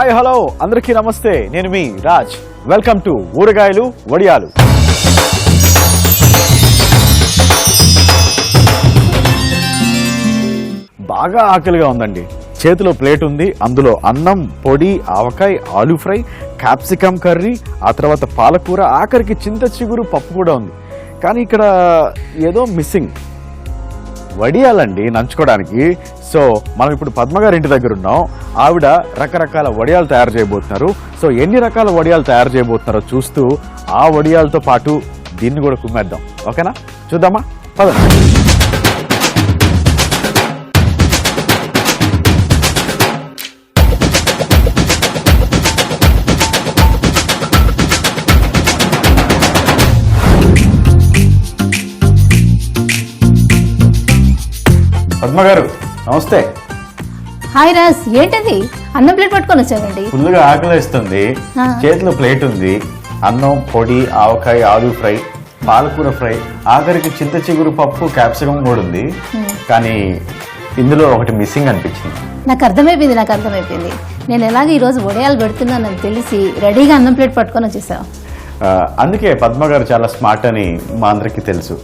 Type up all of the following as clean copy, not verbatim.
Hi hello అందరికీ నమస్తే, నేను మీ రాజ్. వెల్కమ్ టు ఊరగాయలు వడియాలు. బాగా ఆకలిగా ఉందండి. చేతిలో ప్లేట్ ఉంది, అందులో అన్నం, పొడి, ఆవకాయ, ఆలూ ఫ్రై, క్యాప్సికమ్ కర్రీ, ఆ తర్వాత పాలకూర, ఆఖరికి చింత చిగురు పప్పు కూడా ఉంది. కానీ ఇక్కడ ఏదో మిస్సింగ్. వడియాలండి నంచుకోవడానికి. సో మనం ఇప్పుడు పద్మగారి ఇంటి దగ్గర ఉన్నాం. ఆవిడ రకరకాల వడియాలు తయారు చేయబోతున్నారు. సో ఎన్ని రకాల వడియాలు తయారు చేయబోతున్నారో చూస్తూ ఆ వడియాలతో పాటు దీన్ని కూడా కుమ్మేద్దాం. ఓకేనా? చూద్దామా? పదండి. పద్మగారు నమస్తే. హాయ్ రాజ్, ఏంటది అన్నం ప్లేట్ పట్టుకొని వచ్చావండి? ఫుల్గా ఆకలిస్తుంది. చేతిలో ప్లేట్ ఉంది, అన్నం, పొడి, ఆవకాయ, ఆలూ ఫ్రై, పాలకూర ఫ్రై, ఆఖరికి చింత చిగురు పప్పు, క్యాప్సికం కూడా ఉంది. కానీ ఇందులో ఒకటి మిస్సింగ్ అనిపించింది. నాకు అర్థమైపోయింది. నేను ఎలాగ ఈరోజు వడియాలు పెడుతున్నానని తెలిసి రెడీగా అన్నం ప్లేట్ పట్టుకొని వచ్చేసావు. అందుకే పద్మగారు చాలా స్మార్ట్ అని మా అందరికీ తెలుసు.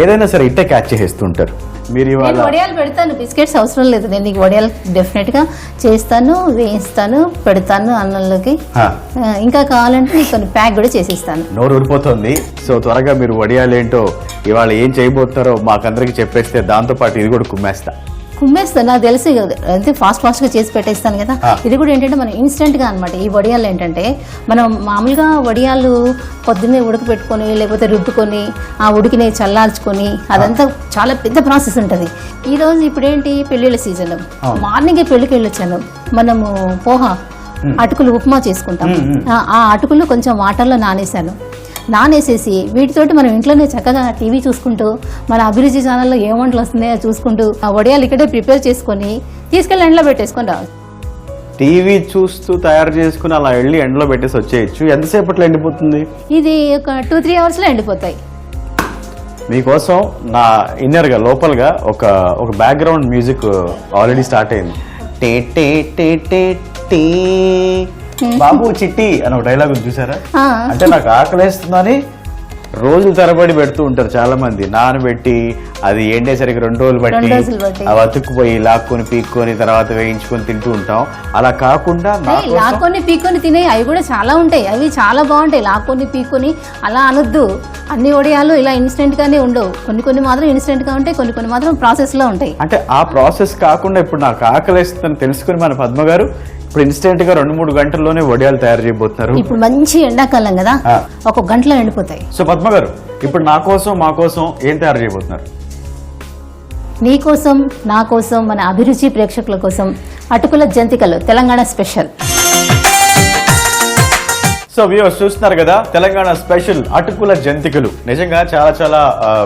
ఏదైనా సరే ఇట్టే క్యాచ్ చేస్తుంటారు. మీరు వడియాలు పెడతాను, బిస్కెట్స్ అవసరం లేదు. నేను నీకు వడియాలు డెఫినెట్ గా చేస్తాను, వేయిస్తాను, పెడతాను అన్నంలోకి. ఇంకా కావాలంటే నీకు కొన్ని ప్యాక్ కూడా చేసిస్తాను. నోరు ఊరిపోతుంది. సో త్వరగా మీరు వడియాలు ఏంటో ఇవాళ ఏం చేయబోతున్నారో మాకందరికి చెప్పేస్తే దాంతో పాటు ఇది కూడా కుమ్మేస్తాను. నాకు తెలిసి అంటే ఫాస్ట్ గా చేసి పెట్టేస్తాను కదా. ఇది కూడా ఏంటంటే మనం ఇన్స్టెంట్ గా అనమాట. ఈ వడియాలు ఏంటంటే మనం మామూలుగా వడియాలు పొద్దున్నే ఉడకపెట్టుకొని లేకపోతే రుబ్బుకొని ఆ ఉడికిని చల్లార్చుకొని అదంతా చాలా పెద్ద ప్రాసెస్ ఉంటుంది. ఈ రోజు ఇప్పుడు ఏంటి పెళ్లిళ్ళ సీజన్, మార్నింగే పెళ్లికి వెళ్ళొచ్చాను. మనము అటుకులు ఉప్మా చేసుకుంటాం. ఆ అటుకులు కొంచెం వాటర్లో నానేసేసి వీటితోటి మనం ఇంట్లోనే చక్కగా టీవీ చూసుకుంటూ మన అభిరుచి ఛానల్లో ఏ వంటలు వస్తున్నాయో చూసుకుంటూ ఆ వడియాలు ఇక్కడే ప్రిపేర్ చేసుకొని తీసుకెళ్ళి ఎండలో పెట్టేసుకొని రావచ్చు. టీవీ చూస్తూ తయారు చేసుకుని అలా వెళ్ళి ఎండలో పెట్టేసి వచ్చేయచ్చు. ఎంతసేపట్లో ఎండిపోతుంది? ఇది ఒక 2-3 hours లో ఎండిపోతాయి. మీకోసం నా ఇన్నర్గా లోపలగా ఒక బ్యాక్గ్రౌండ్ మ్యూజిక్ ఆల్రెడీ స్టార్ట్ అయింది. టే టే టే టే టే బాబు చిట్టి అని ఒక డైలాగ్ చూసారా? అంటే నాకు ఆకలేస్తుందని రోజులు తరబడి పెడుతూ ఉంటారు చాలా మంది. నానబెట్టి అది ఎండేసరికి 2 రోజులు బట్టి అవి అతుక్కుపోయి లాక్కొని పీక్కొని తర్వాత వేయించుకొని తింటూ ఉంటాం. అలా కాకుండా లాక్కొని పీక్కొని తినే అవి కూడా చాలా ఉంటాయి. అవి చాలా బాగుంటాయి. లాక్కొని పీక్కొని అలా అనొద్దు. అన్ని వడియాలు ఇలా ఇన్స్టెంట్ గానే ఉండవు. కొన్ని మాత్రం ఇన్స్టెంట్ గా ఉంటాయి, కొన్ని మాత్రం ప్రాసెస్ లో ఉంటాయి. అంటే ఆ ప్రాసెస్ కాకుండా ఇప్పుడు నాకు ఆకలేస్తుందని తెలుసుకుని మన పద్మగారు ఇప్పుడు ఇన్స్టెంట్ గా 2-3 గంటల్లోనే వడియాలు తయారు చేయబోతున్నారు. ఇప్పుడు మంచి ఎండాకాలం కదా, 1 గంటలో ఎండిపోతాయి. సో పద్మగారు ఇప్పుడు మా కోసం ఏం తయారు చేయబోతున్నారు? నీ కోసం, నా కోసం, మన అభిరుచి ప్రేక్షకుల కోసం అటుకుల జంతికలు, తెలంగాణ స్పెషల్. సో వ్యూవర్స్ చూస్తున్నారు కదా, తెలంగాణ స్పెషల్ అటుకుల జంతికలు. నిజంగా చాలా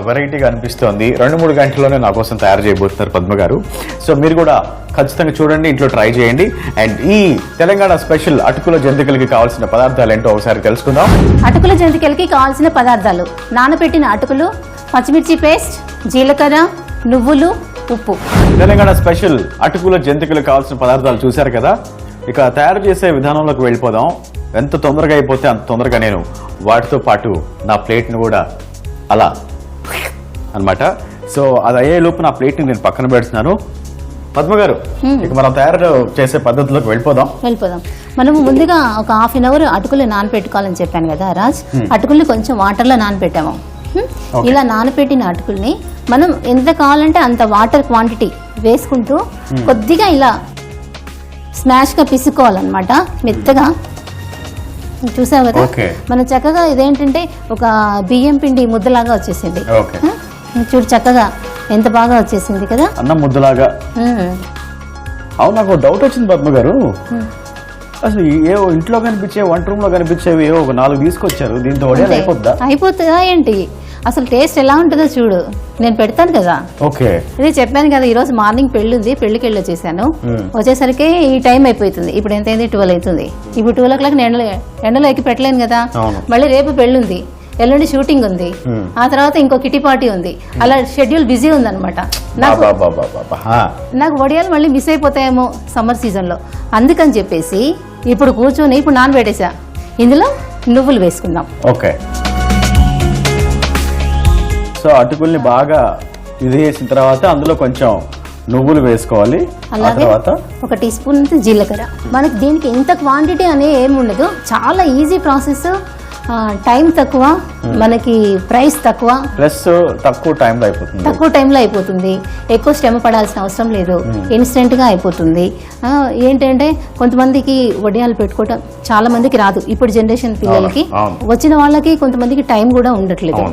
వెరైటీగా అనిపిస్తోంది. 2-3 గంటల్లోనే నా కోసం తయారు చేయబోతున్నారు పద్మగారు. సో మీరు కూడా ఖచ్చితంగా చూడండి, ఇంట్లో ట్రై చేయండి. అండ్ ఈ తెలంగాణ స్పెషల్ అటుకుల జంతికలకి కావాల్సిన పదార్థాలు ఏంటో ఒకసారి తెలుసుకుందాం. అటుకుల జంతికలకి కావాల్సిన పదార్థాలు: నానబెట్టిన అటుకులు, పచ్చిమిర్చి పేస్ట్, జీలకర్ర, నువ్వులు, ఉప్పు. తెలంగాణ స్పెషల్ అటుకుల జంతికలు కావాల్సిన పదార్థాలు చూశారు కదా. ఇక తయారు చేసే విధానంలోకి వెళ్ళిపోదాం. ఎంత తొందరగా అయిపోతే అంత తొందరగా నేను వాటితో పాటు నా ప్లేట్ని కూడా అలా అనమాట. సో అది అయ్యే లోపు నా ప్లేట్ని నేను పక్కన పెడుతున్నాను. పద్మగారు ఇక మనం తయారు చేసే పద్ధతిలోకి వెళ్ళిపోదాం. మనము ముందుగా ఒక 1/2 hour అటుకులు నానపెట్టుకోవాలని చెప్పాను కదా రాజ్. అటుకుల్ని కొంచెం వాటర్లో నానపెట్టాము. ఇలా నానపెట్టిన అటుకుల్ని మనం ఎంత కావాలంటే అంత వాటర్ క్వాంటిటీ వేసుకుంటూ కొద్దిగా ఇలా స్మాష్ గా పిసుకోవాలన్నమాట, మెత్తగా. చూసావు కదా, మనం చక్కగా ఇదేంటంటే ఒక బియ్యం పిండి ముద్దలాగా వచ్చేసింది. చూడు చక్కగా ఎంత బాగా వచ్చేసింది కదా, అన్నం ముద్దలాగా. అవును, నాకు డౌట్ వచ్చింది పద్మగారు. అసలు ఏవో ఇంట్లో కనిపించే, వంట రూమ్ లో కనిపించేవి ఏవో ఒక 4 తీసుకొచ్చారు. దీంతో వడియాలు అయిపోతుందా ఏంటి? అసలు టేస్ట్ ఎలా ఉంటుందో చూడు, నేను పెడతాను కదా. ఓకే, ఇది చెప్పాను కదా, ఈ రోజు మార్నింగ్ పెళ్లి ఉంది, పెళ్లికి వెళ్ళి వచ్చేసాను. వచ్చేసరికి ఈ టైం అయిపోతుంది. ఇప్పుడు ఎంత అయింది? 12 అవుతుంది. ఇప్పుడు 12 o'clock ఎండలో ఎక్కి పెట్టలేను కదా. మళ్ళీ రేపు పెళ్లి ఉంది, ఎల్లుండి షూటింగ్ ఉంది, ఆ తర్వాత ఇంకో కిటీ పార్టీ ఉంది. అలా షెడ్యూల్ బిజీ ఉంది అనమాట. నాకు వడియాలు మళ్ళీ మిస్ అయిపోతాయేమో సమ్మర్ సీజన్ లో. అందుకని చెప్పేసి ఇప్పుడు కూర్చొని ఇప్పుడు నానబెట్టేసా, ఇందులో నువ్వులు వేసుకుందాం. ఓకే, సో అటుకుల్ని బాగా ఇది చేసిన తర్వాత అందులో కొంచెం నువ్వులు వేసుకోవాలి. అలాగే ఒక టీ స్పూన్ జీలకర్ర. మనకి దీనికి ఇంత క్వాంటిటీ అనే ఏమి ఉండదు, చాలా ఈజీ ప్రాసెస్, టైం తక్కువ, మనకి ప్రైస్ తక్కువ, ప్లస్ తక్కువ టైంలో అయిపోతుంది. ఎక్కువ శ్రమ పడాల్సిన అవసరం లేదు, ఇన్స్టెంట్ గా అయిపోతుంది. ఏంటంటే కొంతమందికి వడియాలు పెట్టుకోవటం చాలా మందికి రాదు ఇప్పుడు జనరేషన్ పిల్లలకి. వచ్చిన వాళ్ళకి కొంతమందికి టైం కూడా ఉండట్లేదు,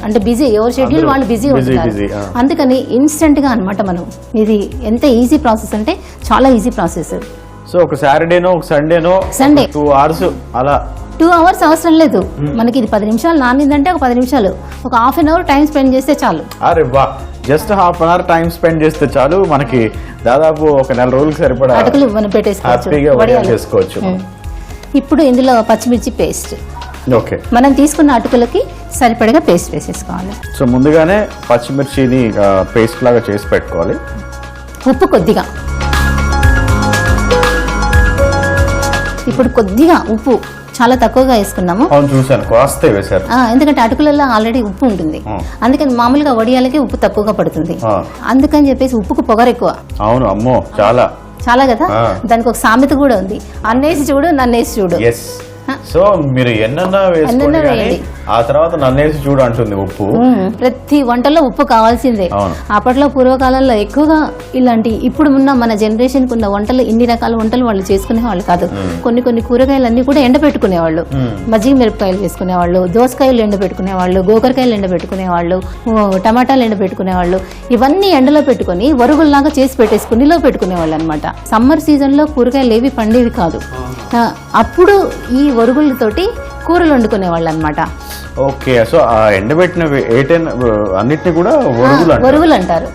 అంటే బిజీ, ఎవరి షెడ్యూల్ వాళ్ళు బిజీ ఉంటున్నారు. అందుకని ఇన్స్టెంట్ గా అన్నమాట మనం, ఇది ఎంత ఈజీ ప్రాసెస్ అంటే చాలా ఈజీ ప్రాసెస్. సో ఒక సాటర్డేనో ఒక సండే 2 hours అలా 2 hours అవసరం లేదు మనకి. ఇది 10 నిమిషాలు నానిందంటే ఒక 10 నిమిషాలు, ఒక ½ an hour టైం స్పెండ్ చేస్తే చాలు. అరే వా, just ½ an hour time spend చేస్తే చాలు, మనకి దాదాపు ఒక 4 రోజులకు సరిపడా అటుకులు మనం పెట్టేసుకోవచ్చు. ఇప్పుడు ఇందులో పచ్చిమిర్చి పేస్ట్, ఓకే, మనం తీసుకున్న అటుకులకి సరిపడగా పేస్ట్ వేసేసుకోవాలి. సో ముందుగానే పచ్చిమిర్చిని పేస్ట్ లాగా చేసి పెట్టుకోవాలి. ఉప్పు కొద్దిగా, ఇప్పుడు కొద్దిగా ఉప్పు చాలా తక్కువగా వేసుకున్నాము. చూసాను, కాస్త వేశారు, ఎందుకంటే అటుకులలో ఆల్రెడీ ఉప్పు ఉంటుంది, అందుకని మామూలుగా వడియాలకి ఉప్పు తక్కువగా పడుతుంది, అందుకని చెప్పేసి ఉప్పుకు పొగరు ఎక్కువ. అవును, అమ్మో చాలా కదా. దానికి ఒక సామెత కూడా ఉంది, అన్నేసి చూడు నన్నేసి చూడు. సో మీరు ఎన్నన్నా వేయండి, ఆ తర్వాత నన్నేసి చూడు అంటుంది ఉప్పు. ప్రతి వంటలో ఉప్పు కావాల్సిందే. అప్పట్లో పూర్వకాలంలో ఎక్కువగా ఇలాంటి, ఇప్పుడు ఉన్న మన జనరేషన్ కు ఉన్న వంటలు, ఇన్ని రకాల వంటలు వాళ్ళు చేసుకునే వాళ్ళు కాదు. కొన్ని కూరగాయలన్నీ కూడా ఎండబెట్టుకునేవాళ్ళు, మజ్జిగ మిరపకాయలు చేసుకునేవాళ్ళు, దోసకాయలు ఎండబెట్టుకునేవాళ్ళు, గోకరకాయలు ఎండబెట్టుకునేవాళ్ళు, టమాటాలు ఎండబెట్టుకునేవాళ్ళు. ఇవన్నీ ఎండలో పెట్టుకుని వరుగుల్లాగా చేసి పెట్టేసుకుని నిలో పెట్టుకునేవాళ్ళు అనమాట. సమ్మర్ సీజన్ లో కూరగాయలు ఏవి పండేవి కాదు, అప్పుడు ఈ వరుగులతోటి కూరలు వండుకునేవాళ్ళు అనమాట. ఓకే, సో ఆ ఎండబెట్టిన అన్నిటిని కూడా వరుగులు అంటారు.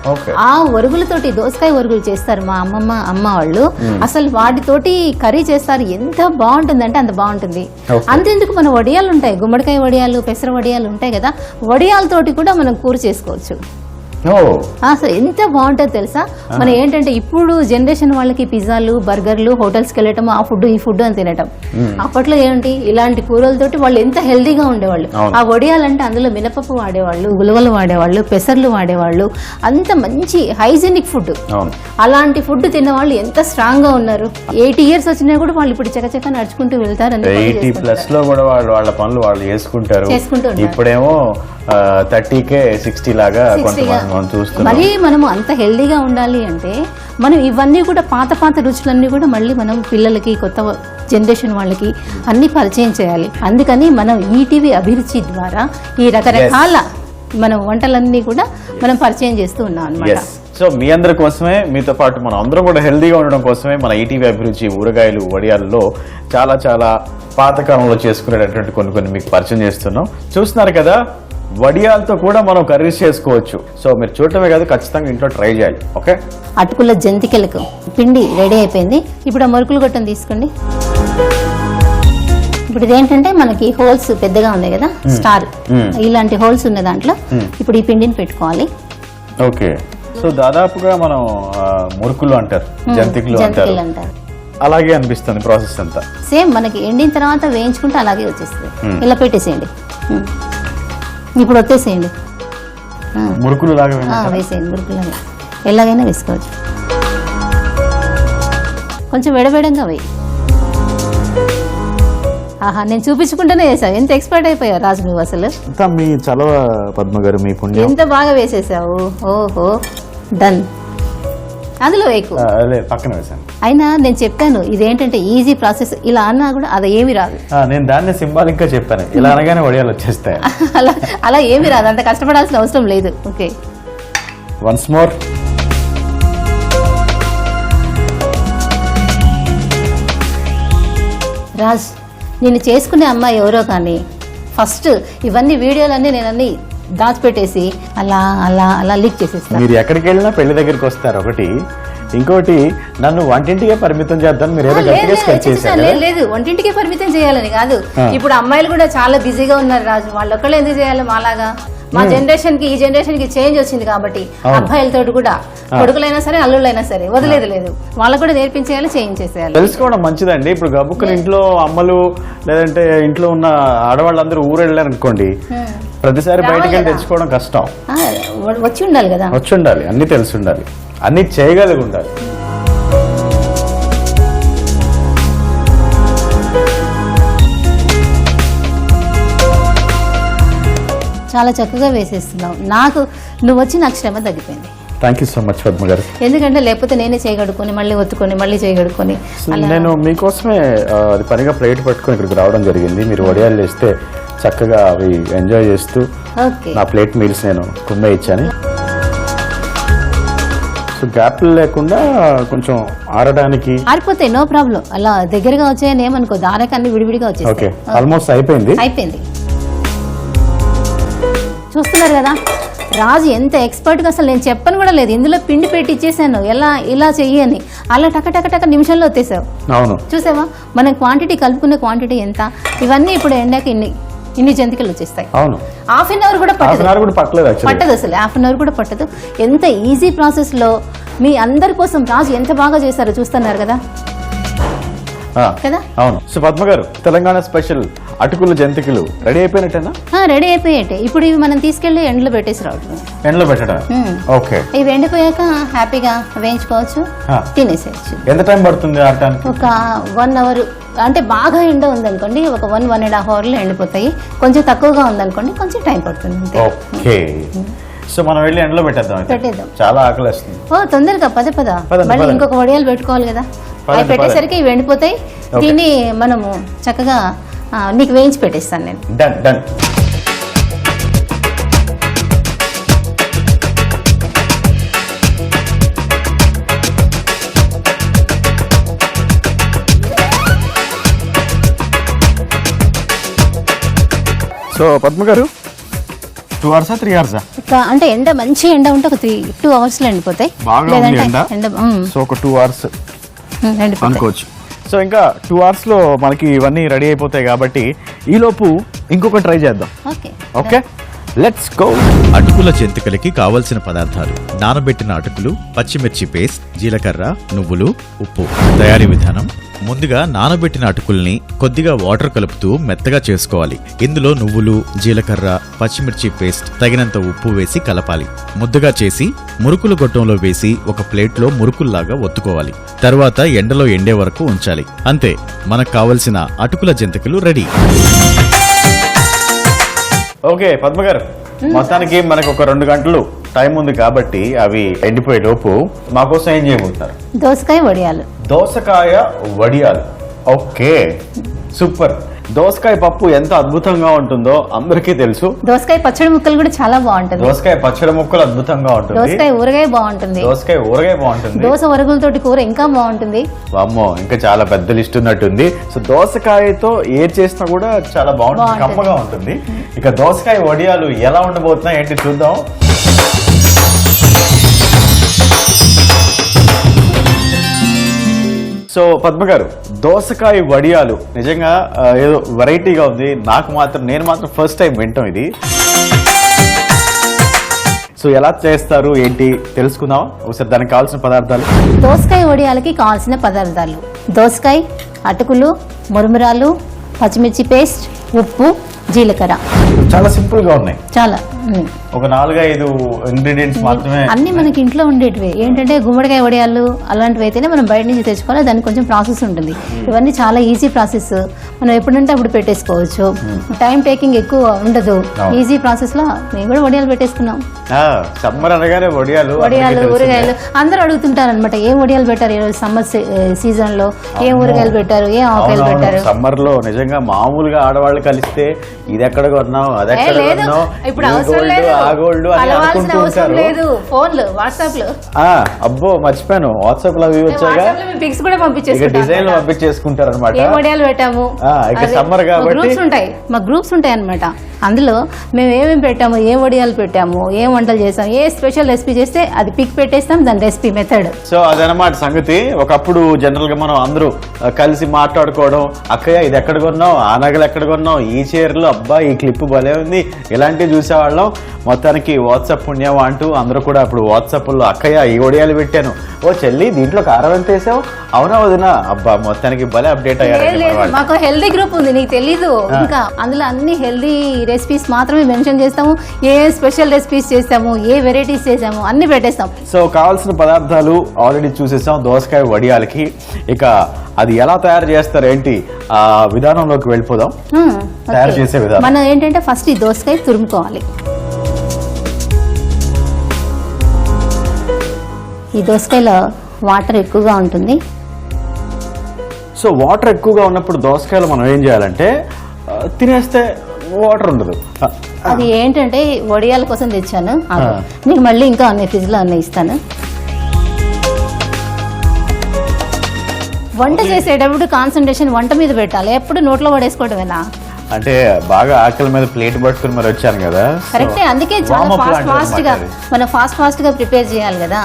ఆ వరుగులతోటి దోసకాయ వరుగులు చేస్తారు మా అమ్మ వాళ్ళు. అసలు వాటితోటి కర్రీ చేస్తారు, ఎంత బాగుంటుందంటే అంత బాగుంటుంది. అంతెందుకు మన వడియాలు ఉంటాయి, గుమ్మడికాయ వడియాలు, పెసర వడియాలు ఉంటాయి కదా, వడియాలతోటి కూడా మనం కూర చేసుకోవచ్చు. అసలు ఎంత బాగుంటుంది తెలుసా. మనం ఏంటంటే ఇప్పుడు జనరేషన్ వాళ్ళకి పిజ్జాలు, బర్గర్లు, హోటల్స్కి వెళ్ళటం, ఆ ఫుడ్ ఈ ఫుడ్ అని తినటం. అప్పట్లో ఏంటి, ఇలాంటి కూరలతోటి వాళ్ళు ఎంత హెల్దీగా ఉండేవాళ్ళు. ఆ వడియాలంటే అందులో మినపప్పు వాడేవాళ్ళు, ఉలవలు వాడేవాళ్ళు, పెసర్లు వాడేవాళ్ళు, అంత మంచి హైజీనిక్ ఫుడ్. అలాంటి ఫుడ్ తిన్నవాళ్ళు ఎంత స్ట్రాంగ్ గా ఉన్నారు. 80 years వచ్చినా కూడా వాళ్ళు ఇప్పుడు చకచక నడుచుకుంటూ వెళ్తారు. 80+ లో కూడా వాళ్ళ పనులు వాళ్ళు చేసుకుంటారు. ఇప్పుడేమో 30K 60 లాగా కొంతమంది మనం చూస్తున్నాం. మళ్ళీ మనము అంత హెల్దీగా ఉండాలి అంటే మనం ఇవన్నీ కూడా పాత రుచులన్నీ కూడా మళ్ళీ మనం పిల్లలకి, కొత్త జనరేషన్ వాళ్ళకి అన్ని పరిచయం చేయాలి. అందుకని మనం ఈటీవీ అభిరుచి ద్వారా ఈ రకరకాల మన వంటలన్నీ కూడా మనం పరిచయం చేస్తూ ఉన్నాం అన్నమాట. సో మీ అందరి కోసమే, మీతో పాటు మనం అందరం కూడా హెల్దీగా ఉండడం కోసమే మన ఈటీవీ అభిరుచి ఊరగాయలు వడియాలలో చాలా పాతకాలంలో చేసుకునేటటువంటి కొన్ని మీకు పరిచయం చేస్తున్నాం. చూస్తున్నారు కదా, వడియాలతో కూడా మనం కర్రీస్ చేసుకోవచ్చు. సో మీరు చూడటమే కాదు, ఖచ్చితంగా ఇంట్లో ట్రై చేయాలి. ఓకే, అటుకుల జంతికలకు పిండి రెడీ అయిపోయింది. ఇప్పుడు ఆ మురుకులు గొట్టం తీసుకోండి. ఇప్పుడు ఇదేంటంటే మనకి హోల్స్ పెద్దగా ఉన్నాయి కదా, స్టార్ ఇలాంటి హోల్స్ ఉన్న దాంట్లో ఇప్పుడు ఈ పిండిని పెట్టుకోవాలి. ఓకే, సో దాదాపుగా మనం మురుకులు అంటారు, జంతికలు అంటారు, అలాగే అనిపిస్తుంది ప్రాసెస్ అంతా. సేమ్ మనకి ఎండిన తర్వాత వేయించుకుంటే అలాగే వచ్చేస్తుంది. ఇలా పెట్టేసేయండి, ఇప్పుడు వచ్చేసేయండి, మురుకులు లాగా వేసేయండి. మురుకులు ఎలాగైనా వేసుకోవచ్చు, కొంచెం వేడవేడంగా వేయి. ఆహా, నేను చూపించుకుంటూనే వేసావు. ఎంత ఎక్స్పర్ట్ అయిపోయావు రాజు నువ్వు అసలు. మీ చలవ పద్మ గారు, మీ పుణ్యం. ఎంత బాగా వేసేసావు. ఓహో, డన్. అందులో వేకు, పక్కన వేసాను. అయినా నేను చెప్పాను ఇదేంటంటే ఈజీ ప్రాసెస్, ఇలా అన్నా కూడా అది ఏమి రాదు. నేను దాన్ని సింబాలిక్ గా చెప్పాను, ఇలా అనగానే వడియాలు వచ్చేస్తాయి. అలా ఏమి రాదు, అంత కష్టపడాల్సిన అవసరం లేదు. Okay, once more. రాజ్, నేను చేసుకునే అమ్మాయి ఎవరో కానీ ఫస్ట్ ఇవన్నీ వీడియోలన్నీ నేనన్నీ దాచిపెట్టేసి అలా లీక్ చేసేస్తాను. మీరు ఎక్కడికి వెళ్ళినా పెళ్లి దగ్గరికి వస్తారు ఒకటి, ఇంకోటి నన్ను వంటింటికే పరిమితం చేద్దాం మీరు ఏదో గట్టిగా స్కెచ్ చేశారు. లేదు, వంటింటికే పరిమితం చేయాలని కాదు. ఇప్పుడు అమ్మాయిలు కూడా చాలా బిజీగా ఉన్నారు రాజు, వాళ్ళొక్కళ్ళు ఎందుకు చేయాలి మాలాగా. మా జనరేషన్ కి ఈ జనరేషన్ కి చేంజ్ వచ్చింది కాబట్టి అబ్బాయిలతో కూడా కొడుకులైనా సరే అల్లుళ్ళైనా సరే వదిలేదు లేదు, వాళ్ళకు కూడా నేర్పించేయాలి, చేయించేసేయాలి. తెలుసుకోవడం మంచిదండి. ఇప్పుడు గబుక్కుని ఇంట్లో అమ్మలు లేదంటే ఇంట్లో ఉన్న ఆడవాళ్ళందరూ ఊరు వెళ్ళారు అనుకోండి, ప్రతిసారి బయటకు వెళ్ళి తెచ్చుకోవడం కష్టం. వచ్చి ఉండాలి కదా, వచ్చి ఉండాలి, అన్ని తెలిసి ఉండాలి, అన్ని చేయగలిగి ఉండాలి. చాలా చక్కగా వేసేస్తున్నావు. నువ్వు వచ్చి నాకు శ్రమ తగ్గిపోయింది. Thank you so much Padma గారు. ఎందుకంటే లేకపోతే నేనే చేయగడుకొని మళ్ళీ ఒత్తుకొని మళ్ళీ చేయగడుకొని. నేను మీకోసమే అది పనిగా ప్లేట్ పట్టుకొని ఇక్కడికి రావడం జరిగింది. మీరు వడియాలు చేస్తే చక్కగా అవి ఎంజాయ్ చేస్తూ నా ప్లేట్ మీల్స్ నేను కుమ్మే ఇచ్చాను. సో గ్యాప్లు లేకుండా కొంచెం ఆరడానికి ఆరిపోతాయి, నో ప్రాబ్లం. అలా దగ్గరగా వచ్చాయని ఏమనుకో, దారకన్నీ విడివిడిగా వచ్చేసి. ఓకే, ఆల్మోస్ట్ అయిపోయింది. చూస్తున్నారు కదా రాజు ఎంత ఎక్స్పర్ట్ గా, అసలు నేను చెప్పను కూడా లేదు, ఇందులో పిండి పెట్టి ఇచ్చేసాను ఇలా చెయ్యని, అలా టక నిమిషంలో వచ్చేసావు. అవును, చూసావా మనం క్వాంటిటీ కలుపుకునే క్వాంటిటీ ఎంత, ఇవన్నీ ఇప్పుడు ఎండాక ఇన్ని జంతికలు వచ్చేస్తాయి. అవును, హాఫ్ అన్ అవర్ కూడా పట్టదు అసలు, హాఫ్ అన్ అవర్ కూడా పట్టదు. ఎంత ఈజీ ప్రాసెస్ లో మీ అందరి కోసం రాజు ఎంత బాగా చేశారో చూస్తున్నారు కదా. అవును. సో పద్మ గారు, తెలంగాణ స్పెషల్ అటుకులు జంతికలు రెడీ అయిపోయినట్టేనా? రెడీ అయిపోయాయి. ఇప్పుడు ఇవి మనం తీసుకెళ్లి ఎండలో పెట్టేసి రావడం. ఎండలో పెట్టడం, ఓకే. ఇవి ఎండిపోయాక హ్యాపీగా వేయించుకోవచ్చు, తినేసేయచ్చు. ఎంత టైం పడుతుంది ఆడటానికి? ఒక 1 అవర్. అంటే బాగా ఎండ ఉందనుకోండి ఒక 1.5 అవర్లో ఎండిపోతాయి. కొంచెం తక్కువగా ఉందనుకోండి కొంచెం టైం పడుతుంది. ఓకే, సో మనం వెళ్ళి ఎండలో పెట్టేద్దాం. చాలా ఆకలి వస్తుంది. తొందరగా పద మళ్ళీ ఇంకొక వడియాలు పెట్టుకోవాలి కదా. అవి పెట్టేసరికి ఇవి ఎండిపోతాయి. దీన్ని మనము చక్కగా నీకు వేయించి పెట్టేస్తాను నేను. డన్. సో పద్మ గారు 2 hours 3 hours అంటే ఎండ మంచి ఎండ ఉంటే ఒక 2 hours లో ఎండిపోతాయి. సో ఒక 2 hours అనుకోవచ్చు. సో ఇంకా 2 hours లో మనకి ఇవన్నీ రెడీ అయిపోతాయి కాబట్టి ఈలోపు ఇంకొక ట్రై చేద్దాం. Okay, let's go. అటుకుల జంతికలకి కావలసిన పదార్థాలు: నానబెట్టిన అటుకులు, పచ్చిమిర్చి పేస్ట్, జీలకర్ర, నువ్వులు, ఉప్పు. తయారీ విధానం: ముందుగా నానబెట్టిన అటుకుల్ని కొద్దిగా వాటర్ కలుపుతూ మెత్తగా చేసుకోవాలి. ఇందులో నువ్వులు, జీలకర్ర, పచ్చిమిర్చి పేస్ట్, తగినంత ఉప్పు వేసి కలపాలి. ముద్దగా చేసి మురుకుల గొట్టంలో వేసి ఒక ప్లేట్లో మురుకుల్లాగా ఒత్తుకోవాలి. తర్వాత ఎండలో ఎండే వరకు ఉంచాలి. అంతే, మనకు కావలసిన అటుకుల జంతికలు రెడీ. ఓకే పద్మ గారు, మొత్తానికి మనకు ఒక 2 గంటలు టైం ఉంది కాబట్టి అవి ఎండిపోయే లోపు మా కోసం ఏం చేయబోతున్నారు? దోసకాయ వడియాలు. Okay, super. దోసకాయ పప్పు ఎంత అద్భుతంగా ఉంటుందో అందరికీ తెలుసు. దోసకాయ పచ్చడి ముక్కలు కూడా చాలా బాగుంటుంది. దోసకాయ పచ్చడి ముక్కలు అద్భుతంగా ఉంటుంది. దోసకాయ ఊరగాయ బాగుంటుంది. దోస వరుగులతోటి కూర ఇంకా బాగుంటుంది. వామ్మో, ఇంకా చాలా పెద్ద లిస్ట్ ఉన్నట్టుంది. సో దోసకాయతో ఏ చేసినా కూడా చాలా బాగుంటుంది, కమ్మగా ఉంటుంది. ఇక దోసకాయ వడియాలు ఎలా ఉండబోతున్నాయి ఏంటి చూద్దాం. సో పద్మ గారు, దోసకాయ వడియాలు నిజంగా ఏదో వెరైటీగా ఉంది. నేను మాత్రం ఫస్ట్ టైం వింటాం ఇది. సో ఎలా చేస్తారు ఏంటి తెలుసుకుందాం ఒకసారి. దానికి కావాల్సిన పదార్థాలు: దోసకాయ వడియాలకి కావాల్సిన పదార్థాలు: దోసకాయ, అటుకులు, మురుమురాలు, పచ్చిమిర్చి పేస్ట్, ఉప్పు, జీలకర్ర. చాలా సింపుల్ గా ఉన్నాయి. చాలా ఒక 4-5 ఇంగ్రీడియంట్స్ మాత్రమే, అన్ని మనకి ఇంట్లో ఉండేటివి. ఏంటంటే గుమ్మడికాయ వడియాలు అలాంటివి అయితేనే మనం బయట నుంచి తెచ్చుకోవాలి, దానికి కొంచెం ప్రాసెస్ ఉంటుంది. ఇవన్నీ చాలా ఈజీ ప్రాసెస్, మనం ఎప్పుడంటే అప్పుడు పెట్టేసుకోవచ్చు. టైం టేకింగ్ ఎక్కువ ఉండదు, ఈజీ ప్రాసెస్ లో మేము కూడా వడియాలు పెట్టేసుకున్నాం. సమ్మర్ అనగానే వడియాలు ఊరగాయలు అందరూ అడుగుతుంటారు అనమాట, ఏం వడియాలు పెట్టారు ఈరోజు సమ్మర్ సీజన్ లో, ఏం ఊరగాయలు పెట్టారు, ఏం ఆవకాయలు పెట్టారు. సమ్మర్ లో నిజంగా మామూలుగా ఆడవాళ్ళు కలిస్తే ఇది ఎక్కడ కొన్నావు, అది ఎక్కడ కొన్నావు, ఇప్పుడు అవసరం లేదు, ఫోన్లు వాట్సాప్ లో. అబ్బో మర్చిపోయాను, వాట్సాప్ లో వచ్చాగా పిక్స్ కూడా డిజైన్ పంపించేసుకుంటారు అనమాట. ఏ వడియాలు పెట్టాము, సమ్మర్ కాబట్టి మా గ్రూప్స్ ఉంటాయి అనమాట. అందులో మేము ఏమేమి పెట్టాము, ఏ వడియాలు పెట్టాము, ఏం వంటలు చేసాము, ఏ స్పెషల్ రెసిపీ చేస్తే అది పిక్ పెట్టేస్తాం, దాని రెసిపీ మెథడ్. సో అదనమాట సంగతి. ఒకప్పుడు జనరల్ గా మనం అందరూ కలిసి మాట్లాడుకోవడం, అక్కయ్య ఇది ఎక్కడ కొన్నావు, ఆ నగలు ఎక్కడ కొన్నావు, ఈ చీరలు అబ్బా ఈ క్లిప్ భలే ఉంది, ఇలాంటివి చూసేవాళ్ళం. మొత్తానికి వాట్సాప్ పుణ్యం అంటూ అందరూ కూడా ఇప్పుడు వాట్సాప్లో అక్కయ్య ఈ ఒడియాలు పెట్టాను, ఓ చెల్లి దీంట్లో కారం ఎంత వేసావు, అవునా వదినా, అబ్బా మొత్తానికి భలే అప్డేట్ అయ్యారు. మాకు హెల్దీ గ్రూప్ ఉంది, నీకు తెలీదు. ఇంకా అందులో అన్ని హెల్దీ రెసిపీస్ మాత్రమే మెన్షన్ చేస్తాము. ఏ స్పెషల్ రెసిపీస్ చేస్తాము, ఏ వెరైటీస్ చేసాము అన్ని పెట్టేస్తాం. సో కావాల్సిన పదార్థాలు ఆల్రెడీ చూసేసాం దోసకాయ వడియాలకి. ఇక అది ఎలా తయారు చేస్తారు ఏంటి ఆ విధానంలోకి వెళ్ళిపోదాం. తయారు చేసే విధానం మనం ఏంటంటే ఫస్ట్ ఈ దోసకాయ తురుముకోవాలి. ఈ దోసకాయలో వాటర్ ఎక్కువగా ఉంటుంది. సో వాటర్ ఎక్కువగా ఉన్నప్పుడు దోసకాయలు మనం ఏం చేయాలంటే తినేస్తే వాటర్ ఉండదు. అది ఏంటంటే వడియాల కోసం తెచ్చాను, నీకు మళ్ళీ ఇంకా అన్ని ఫ్రిడ్జ్ లో అన్నీ ఇస్తాను. వంట చేసేటప్పుడు కాన్సన్ట్రేషన్ వంట మీద పెట్టాలి, ఎప్పుడు నోట్లో పడేసుకోవటమేనా. అంటే బాగా ఆకలి మీద ప్లేట్ పట్టుకుని మరి వచ్చాను కదా. కరెక్టే, అందుకే చాలా ఫాస్ట్ గా ప్రిపేర్ చేయాలి కదా.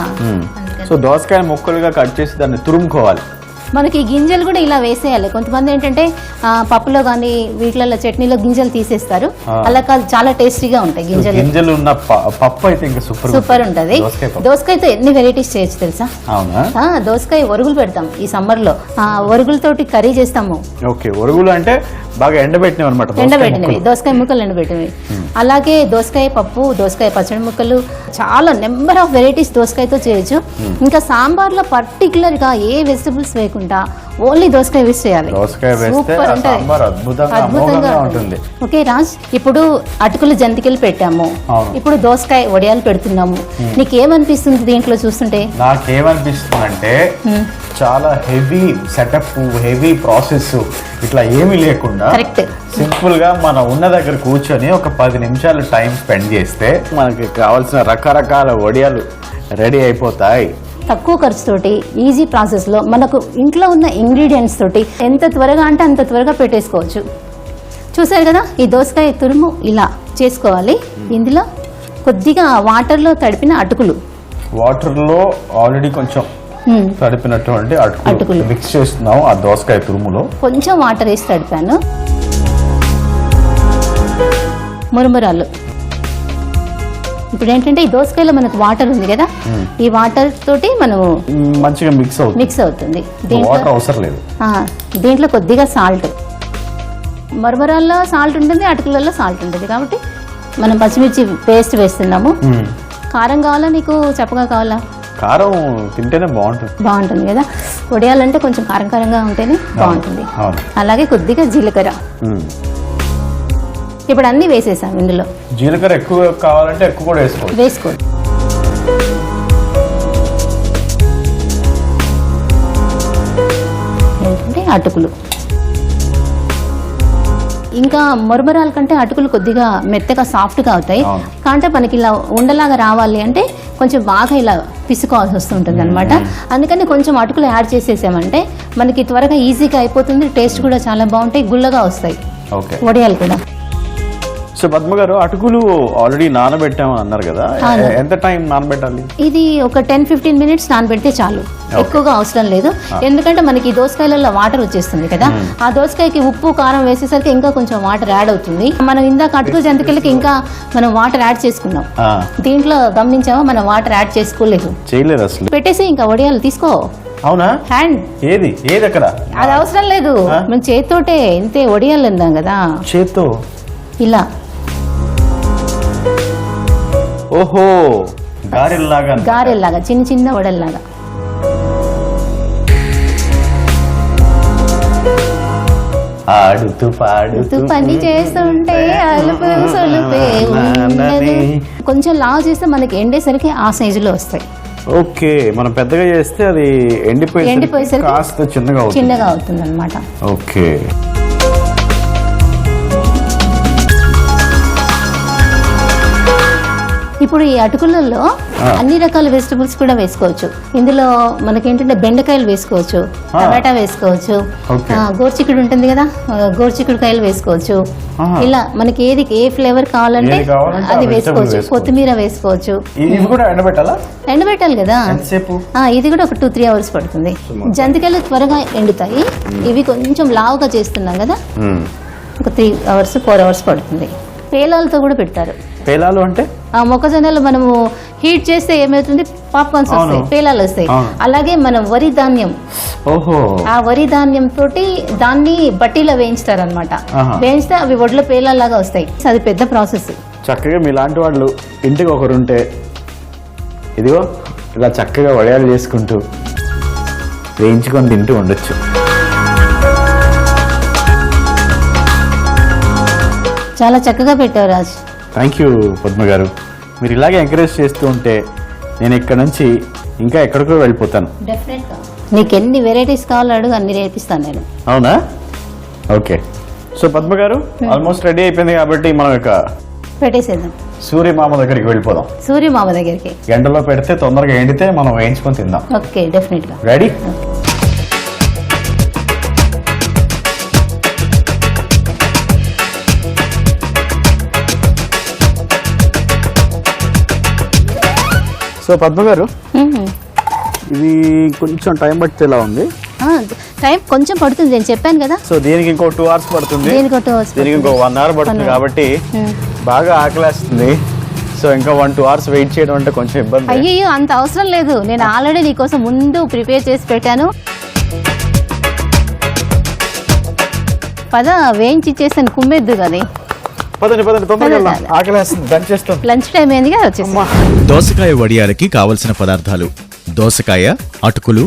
సో దోసకాయ ముక్కలుగా కట్ చేసి దాన్ని తురుముకోవాలి. మనకి గింజలు కూడా ఇలా వేసేయాలి. కొంతమంది ఏంటంటే పప్పులో కానీ వీటిలలో చట్నీలో గింజలు తీసేస్తారు, అలా కాదు చాలా టేస్టీగా ఉంటాయి గింజలు. గింజలు ఉన్న పప్పు అయితే ఇంకా సూపర్ ఉంటది. దోసకాయతో ఎన్ని వెరైటీస్ చేయొచ్చు తెలుసా. దోసకాయ ఒరుగులు పెడతాం ఈ సమ్మర్ లో, ఒరుగులతోటి కర్రీ చేస్తాము. ఓకే, ఒరుగులు అంటే బాగా ఎండబెట్టినవి అనమాట, ఎండబెట్టినవి దోసకాయ ముక్కలు ఎండబెట్టినవి. అలాగే దోసకాయ పప్పు, దోసకాయ పచ్చడి ముక్కలు, చాలా నెంబర్ ఆఫ్ వెరైటీస్ దోసకాయతో చేయొచ్చు. ఇంకా సాంబార్ లో పర్టికులర్ గా ఏ వెజిటబుల్స్ వేయకుండా ఓన్లీ దోసకాయ వేసి చేయాలి. సూపర్ అద్భుతంగా ఉంటుంది. ఓకే రాజ్, ఇప్పుడు అటుకులు జంతికలు పెట్టాము, ఇప్పుడు దోసకాయ వడియాలు పెడుతున్నాము. నీకేమనిపిస్తుంది దీంట్లో చూస్తుంటే? నాకేమనిపిస్తుంది అంటే చాలా హెవీ సెటప్, హెవీ ప్రాసెస్ ఇట్లా ఏమీ లేకుండా సింపుల్ గా మనం ఉన్న దగ్గర కూర్చొని ఒక 10 నిమిషాలు టైం స్పెండ్ చేస్తే మనకి కావాల్సిన రకరకాల వడియాలు రెడీ అయిపోతాయి. తక్కువ ఖర్చుతోటి ఈజీ ప్రాసెస్ లో మనకు ఇంట్లో ఉన్న ఇంగ్రీడియంట్స్ తోటి ఎంత త్వరగా అంటే అంత త్వరగా పెట్టేసుకోవచ్చు. చూసారు కదా, ఈ దోసకాయ తురుము ఇలా చేసుకోవాలి. ఇందులో కొద్దిగా వాటర్లో తడిపిన అటుకులు, వాటర్లో ఆల్రెడీ కొంచెం తడిపినటువంటి అటుకులు మిక్స్ చేస్తున్నాం ఆ దోసకాయ తురుములో. కొంచెం వాటర్ వేసి తడిపాను. మురుమురాలు, ఇప్పుడు ఏంటంటే ఈ దోసకాయలో మనకు వాటర్ ఉంది కదా, ఈ వాటర్ తోటి మనం మంచిగా మిక్స్ అవుతుంది. వాటర్ అవసరం లేదు. దీంట్లో కొద్దిగా సాల్ట్, మరమరాల్లో సాల్ట్ ఉంటుంది, అటుకులలో సాల్ట్ ఉంటుంది కాబట్టి మనం పచ్చిమిర్చి పేస్ట్ వేస్తున్నాము. కారం కావాలా నీకు, చప్పగా కావాలా? కారం తింటేనే బాగుంటుంది కదా, వడియాలంటే కొంచెం కారం కారంగా ఉంటేనే బాగుంటుంది. అలాగే కొద్దిగా జీలకర్ర, ఇప్పుడు అన్ని వేసేసాం. ఇందులో జీలకర్ర ఎక్కువ కావాలంటే ఎక్కువ కూడా వేసుకో. ఏంటంటే అటుకులు, ఇంకా మొరమరాల కంటే అటుకులు కొద్దిగా మెత్తగా సాఫ్ట్గా అవుతాయి. కాబట్టి మనకి ఇలా ఉండలాగా రావాలి అంటే కొంచెం బాగా ఇలా పిసుకోవాల్సి వస్తుంటుంది అనమాట. అందుకని కొంచెం అటుకులు యాడ్ చేసేసామంటే మనకి త్వరగా ఈజీగా అయిపోతుంది, టేస్ట్ కూడా చాలా బాగుంటాయి, గుల్లగా వస్తాయి వడియాలు కూడా. సో పద్మ గారు, అటుకులు ఆల్రెడీ నానబెట్టాము అన్నారు కదా, ఎంత టైం నానబెట్టాలి? ఇది ఒక 10-15 మినిట్స్ నానబెడితే చాలు, ఎక్కువగా అవసరం లేదు. ఎందుకంటే మనకి దోసకాయలలో వాటర్ వచ్చేస్తుంది కదా, ఆ దోసకాయకి ఉప్పు కారం వేసేసరికి ఇంకా కొంచెం వాటర్ యాడ్ అవుతుంది. మనం ఇందాక అటుకుల జంతికలకి ఇంకా మనం వాటర్ యాడ్ చేసుకున్నాం, దీంట్లో గమనించామా మనం వాటర్ యాడ్ చేసుకోలేదు, చేయలేదు అసలు. పెట్టేసి ఇంకా వడియాలు తీసుకో. అవునా? హ్యాండ్ ఏది అక్కడ అది అవసరం లేదు, మనం చేతితోటే ఇంతే వడియాలు అందాం కదా, చేత్తో ఇలా. ఓహో, గారెల్లాగా చిన్న చిన్న వడల్లాగా. ఆడుతూ పాడుతూ పని చేస్తుంటే అలుపు సొలుపే ఉన్నది. కొంచెం లావు చేస్తే మనకి ఎండేసరికి ఆ సైజులో వస్తాయి. ఓకే, మనం పెద్దగా చేస్తే అది ఎండిపోయేసరికి కాస్త చిన్నగా అవుతుంది అనమాట. ఓకే, ఇప్పుడు ఈ అటుకులలో అన్ని రకాల వెజిటబుల్స్ కూడా వేసుకోవచ్చు. ఇందులో మనకేంటంటే బెండకాయలు వేసుకోవచ్చు, టమాటా వేసుకోవచ్చు, గోరుచిక్కుడు ఉంటుంది కదా, గోరుచిక్కుడుకాయలు వేసుకోవచ్చు. ఇలా మనకి ఏ ఫ్లేవర్ కావాలంటే అది వేసుకోవచ్చు. కొత్తిమీర వేసుకోవచ్చు. ఎండబెట్టాలి కదా, ఇది కూడా ఒక 2-3 అవర్స్ పడుతుంది. జంతికలు త్వరగా ఎండుతాయి, ఇవి కొంచెం లావుగా చేస్తున్నాం కదా. ఒక 3 అవర్స్ 4 అవర్స్ పడుతుంది. పేలాలతో కూడా పెడతారు. పేలాలు అంటే ఆ మొక్కజొన్నలు మనము హీట్ చేస్తే ఏమవుతుంది, పాప్కార్న్స్ వస్తాయి, పేలాలు వస్తాయి. అలాగే మనం వరి ధాన్యం, ఓహో, ఆ వరి ధాన్యం తోటి దాన్ని బట్టీలో వేయించుతారు అనమాట. వేయిస్తే అవి వడ్ల పేలాలాగా వస్తాయి. అది పెద్ద ప్రాసెస్. చక్కగా మీలాంటి వాళ్ళు ఇంటికి ఒకరుంటే ఇదిగో ఇలా చక్కగా వడియాలు చేసుకుంటూ వేయించుకొని తింటూ ఉండొచ్చు. చాలా చక్కగా పెట్టారు రాజ్. థ్యాంక్ యూ పద్మ గారు. మీరు ఇలాగే ఎంకరేజ్ చేస్తూ ఉంటే నేను ఇక్కడ నుంచి ఇంకా ఎక్కడికో వెళ్ళిపోతాను. డెఫినెట్గా నీకు ఎన్ని వెరైటీస్ కావాలో అడుగు, అన్ని నేర్పిస్తాను నేను. అవునా? ఓకే. సో పద్మ గారు ఆల్మోస్ట్ రెడీ అయిపోయింది కాబట్టి మనం ఇక పెట్టేసేద్దాం. సూర్యమామ దగ్గరికి వెళ్ళిపోదాం. సూర్యమామ దగ్గరికి ఎండలో పెడితే తొందరగా ఎండితే మనం వేయించుకొని తిందాం. ఓకే, డెఫినెట్గా. రెడీ? సో పద్మ గారు ఇది కొంచెం టైం పడితే ఎలా ఉంది? టైం కొంచెం పడుతుంది, నేను చెప్పాను కదా. సో దీనికి ఇంకో 2 hours పడుతుంది, దీనికి 2 hours, దీనికి ఇంకో 1 hour పడుతుంది. కాబట్టి బాగా ఆకలేస్తుంది. సో ఇంకా 1-2 hours వెయిట్ చేయడం అంటే కొంచెం ఇబ్బంది. అయ్యో అంత అవసరం లేదు, నేను ఆల్రెడీ నీకోసం ముందు ప్రిపేర్ చేసి పెట్టాను. పద వేయించి ఇచ్చేసాను, కుమ్మేద్దు కదా. పదండి పదండి, తొందరగా ఆకలేస్తుంది, దంచేస్తాం. లంచ్ టైం అయింది కదా, వచ్చేసి. దోసకాయ వడియాలకి కావలసిన పదార్థాలు: దోసకాయ, అటుకులు,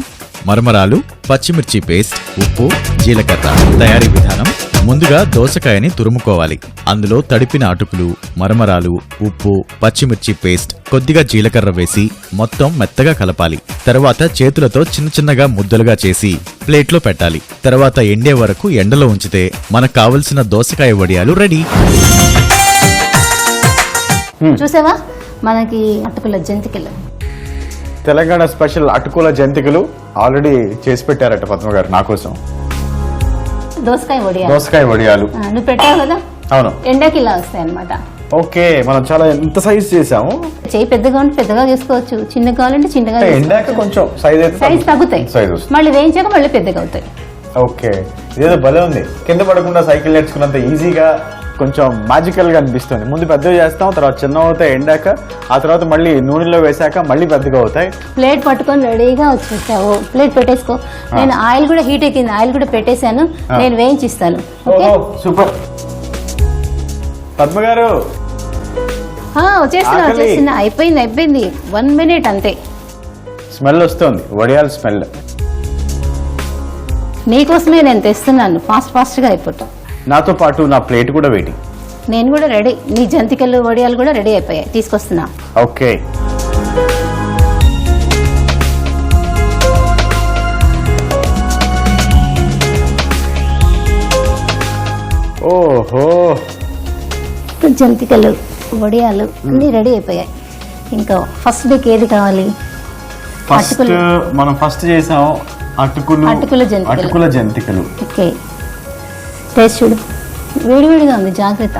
మరమరాలు, పచ్చిమిర్చి పేస్ట్, ఉప్పు, జీలకర్ర. తయారీ విధానం: ముందుగా దోసకాయని తురుముకోవాలి. అందులో తడిపిన అటుకులు, మరమరాలు, ఉప్పు, పచ్చిమిర్చి పేస్ట్, కొద్దిగా జీలకర్ర వేసి మొత్తం మెత్తగా కలపాలి. తర్వాత చేతులతో చిన్న చిన్నగా ముద్దలుగా చేసి ప్లేట్లో పెట్టాలి. తర్వాత ఎండే వరకు ఎండలో ఉంచితే మనకు కావలసిన దోసకాయ వడియాలు రెడీ. చూసావా, మనకి అటుకుల జంతికలు, తెలంగాణ స్పెషల్ అటుకుల జంతికలు ఆల్రెడీ చేసి పెట్టారట పద్మ గారు నా కోసం. దోసకాయ వడియాలు నువ్వు పెట్టావు కదా. అవును, ఎండకి ఇలా వస్తాయి అనమాట. ఓకే, మనం చాలా ఎంత సైజ్ చేసాము. చేయి పెద్దగా ఉంటే పెద్దగా చేసుకోవచ్చు, చిన్నగా కావాలంటే చిన్నగా. ఎండాక కొంచెం సైజ్ తగ్గుతాయి, మళ్ళీ వేయించాక మళ్ళీ పెద్దగా అవుతాయి. ఓకే, ఇదేదో భలే ఉంది. కింద పడకుండా సైకిల్ నేర్చుకున్నంత ఈజీగా, కొంచెం మ్యాజికల్ గా అనిపిస్తుంది. ముందు పెద్దగా చేస్తాం, తర్వాత చిన్న అవుతాయి ఎండాక, ఆ తర్వాత మళ్ళీ నూనెలో వేసాక మళ్ళీ పెద్దగా అవుతాయి. ప్లేట్ పట్టుకొని రెడీగా వచ్చేసావు, ప్లేట్ పెట్టేసుకో. నేను ఆయిల్ కూడా హీట్ ఎక్కింది, ఆయిల్ కూడా పెట్టేశాను, నేను వేయించిస్తాను. సూపర్. పద్మ గారు వచ్చేస్తున్నా, అయిపోయింది 1 minute అంతే. స్మెల్ వస్తుంది, వడియాల స్మెల్. నీకోసమే నేను తెస్తున్నాను, ఫాస్ట్ గా అయిపోతాం. నాతో పాటు నా ప్లేట్ కూడా వెయిటింగ్. నేను కూడా రెడీ, నీ జంతికలు వడియాలు కూడా రెడీ అయిపోయాయి, తీసుకొస్తున్నా. ఓకే. ఓహో, జంతికలు వడియాలు అన్ని రెడీ అయిపోయాయి. ఇంకా ఫస్ట్ డేకి ఏది కావాలి? మనం ఫస్ట్ చేసాం అటుకుల జంతికలు. ఓకే, టేస్ట్ చూడు, వేడివేడిగా ఉంది, జాగ్రత్త.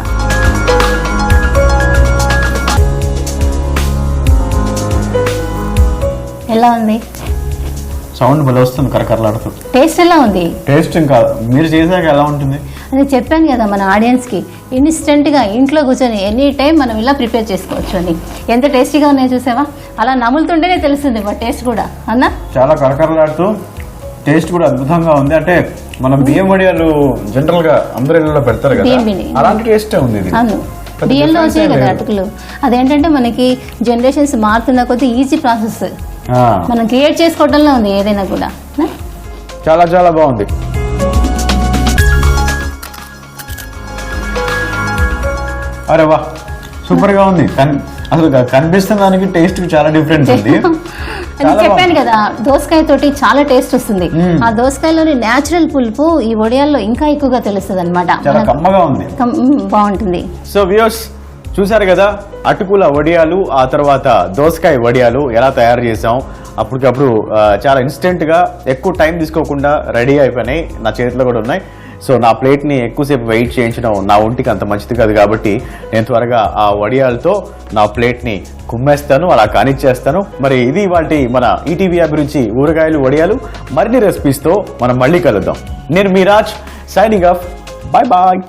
ఎలా ఉంది? సౌండ్ భలే వస్తుంది, కరకరలాడుతూ. టేస్ట్ ఎలా ఉంది? టేస్ట్ ఇంకా మీరు చేసాక ఎలా ఉంటుంది? అని చెప్పాను కదా మన ఆడియన్స్ కి, ఇన్స్టెంట్ గా ఇంట్లో కూర్చొని ఎనీ టైం మనం ఇలా ప్రిపేర్ చేసుకోవచ్చు అని. ఎంత టేస్టీగా ఉన్నాయో చూసావా? అలా నములుతుంటేనే తెలుస్తుంది టేస్ట్ కూడా. అన్నా చాలా కరకరలాడుతూ, టేస్ట్ కూడా అద్భుతంగా ఉంది. అంటే మనం బియ్యం వడియాలు జనరల్ గా అందరి ఇళ్ళలో పెడతారు కదా, అలాంటి టేస్ట్ ఉంది. అవును, బియ్యంలో వచ్చాయి కదా అటుకులు. అదేంటంటే మనకి జనరేషన్స్ మారుతున్న కొద్ది ఈజీ ప్రాసెస్, మనం క్రియేట్ చేసుకోవడంలో ఉంది ఏదైనా కూడా. చాలా చాలా బాగుంది. అరే వా, సూపర్ గా ఉంది. అసలు కనిపిస్తున్న దానికి టేస్ట్ చాలా డిఫరెన్స్ ఉంది. చెప్పాను కదా, దోసకాయ తోటి చాలా టేస్ట్ వస్తుంది. ఆ దోసకాయలోని నేచురల్ పులుపు ఈ వడియాల్లో ఇంకా ఎక్కువగా తెలుస్తుంది అనమాట. కమ్మగా ఉంది, బాగుంటుంది. సో వ్యూయర్స్ చూసారు కదా, అటుకుల వడియాలు, ఆ తర్వాత దోసకాయ వడియాలు ఎలా తయారు చేసాం. అప్పటికప్పుడు చాలా ఇన్స్టెంట్ గా, ఎక్కువ టైం తీసుకోకుండా రెడీ అయిపోయినాయి. నా చేతిలో కూడా ఉన్నాయి. సో నా ప్లేట్ని ఎక్కువసేపు వెయిట్ చేయించడం నా ఒంటికి అంత మంచిది కాదు కాబట్టి నేను త్వరగా ఆ వడియాలతో నా ప్లేట్ని కుమ్మేస్తాను, అలా కానిచ్చేస్తాను. మరి ఇది వాటి మన ఈటీవీ అభిరుచి ఊరగాయలు వడియాలు. మరిన్ని రెసిపీస్తో మనం మళ్ళీ కలుద్దాం. నేను మీ Raj, signing off. Bye bye.